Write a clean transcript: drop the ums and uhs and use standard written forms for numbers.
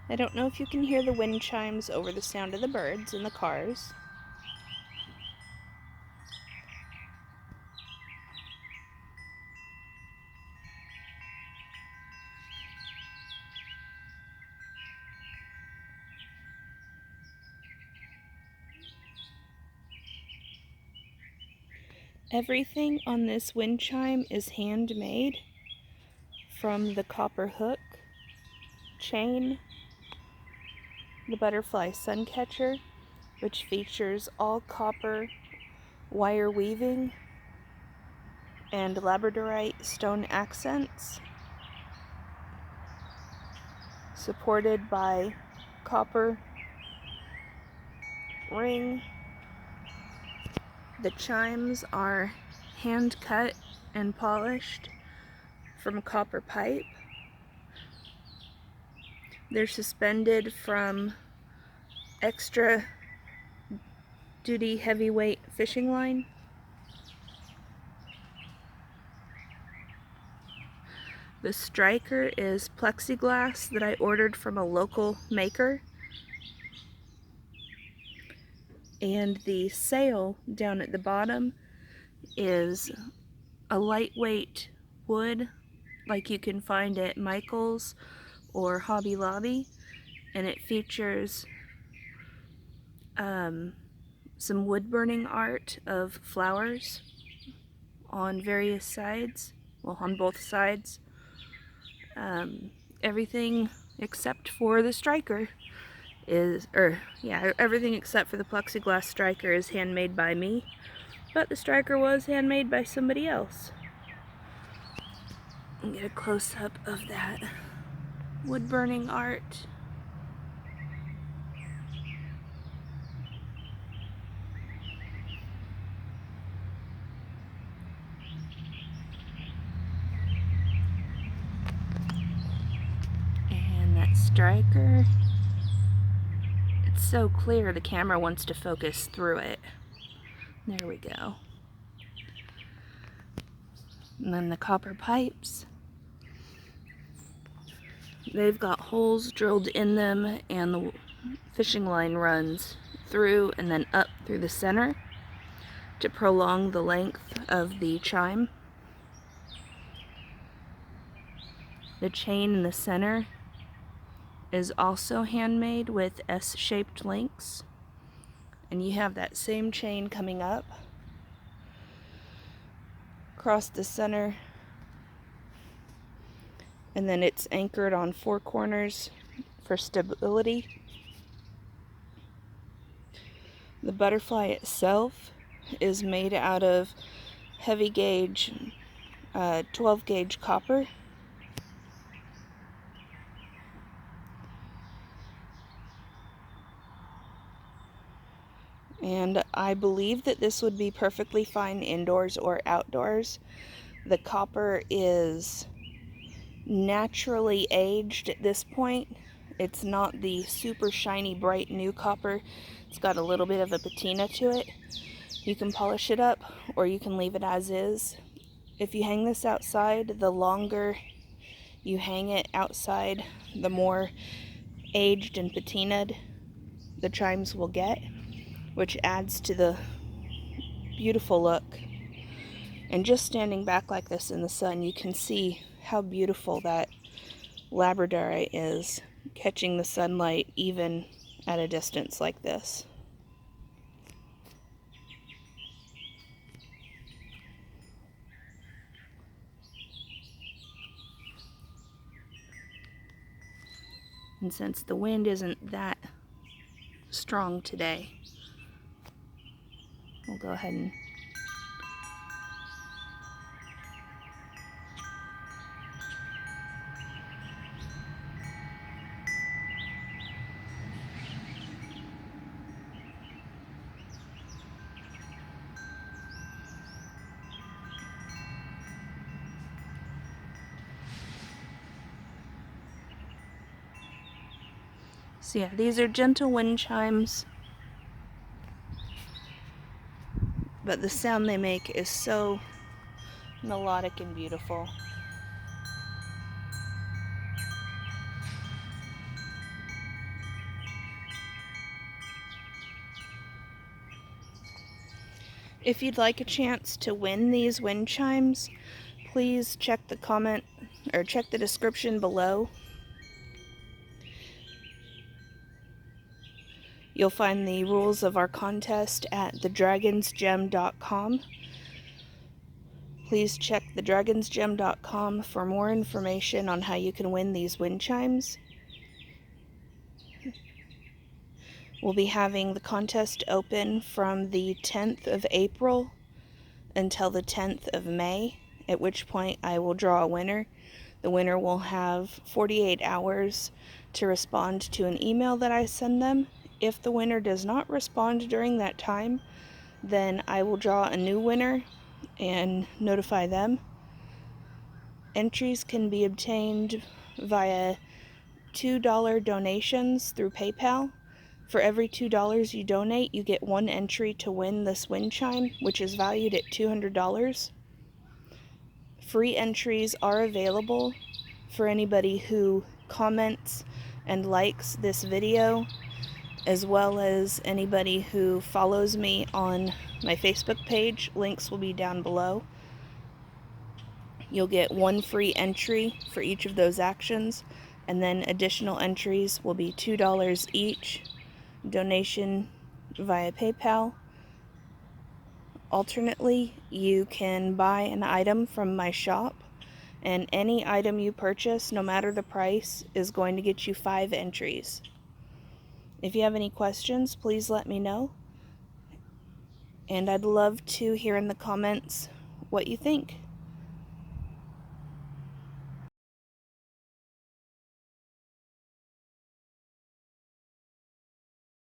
I don't know if you can hear the wind chimes over the sound of the birds and the cars. Everything on this wind chime is handmade, from the copper hook, chain, the butterfly sun catcher, which features all copper wire weaving and labradorite stone accents, supported by copper ring. The chimes are hand cut and polished from copper pipe. They're suspended from extra duty heavyweight fishing line. The striker is plexi-glass that I ordered from a local maker. And the sail down at the bottom is a lightweight wood like you can find at Michael's or Hobby Lobby, and it features some wood burning art of flowers on various sides, well, on both sides. Everything except for the striker everything except for the plexiglass striker is handmade by me, but the striker was handmade by somebody else. And get a close-up of that wood burning art. And that striker, it's so clear the camera wants to focus through it. There we go. And then the copper pipes, they've got holes drilled in them, and the fishing line runs through and then up through the center to prolong the length of the chime. The chain in the center is also handmade with S-shaped links, and you have that same chain coming up across the center, and then it's anchored on four corners for stability. The butterfly itself is made out of heavy gauge 12 gauge copper. And I believe that this would be perfectly fine indoors or outdoors. The copper is naturally aged at this point. It's not the super shiny, bright new copper. It's got a little bit of a patina to it. You can polish it up, or you can leave it as is. If you hang this outside, the longer you hang it outside, the more aged and patinaed the chimes will get, which adds to the beautiful look. And just standing back like this in the sun, you can see how beautiful that labradorite is, catching the sunlight even at a distance like this. And since the wind isn't that strong today, we'll go ahead and so yeah, these are gentle wind chimes, but the sound they make is so melodic and beautiful. If you'd like a chance to win these wind chimes, please check the comment or check the description below. You'll find the rules of our contest at thedragonsgem.com. Please check thedragonsgem.com for more information on how you can win these wind chimes. We'll be having the contest open from the 10th of April until the 10th of May, at which point I will draw a winner. The winner will have 48 hours to respond to an email that I send them. If the winner does not respond during that time, then I will draw a new winner and notify them. Entries can be obtained via $2 donations through PayPal. For every $2 you donate, you get one entry to win this wind chime, which is valued at $200. Free entries are available for anybody who comments and likes this video, as well as anybody who follows me on my Facebook page. Links will be down below. You'll get one free entry for each of those actions, and then additional entries will be $2 each. Donation via PayPal. Alternately, you can buy an item from my shop, and any item you purchase, no matter the price, is going to get you 5 entries. If you have any questions, please let me know, and I'd love to hear in the comments what you think.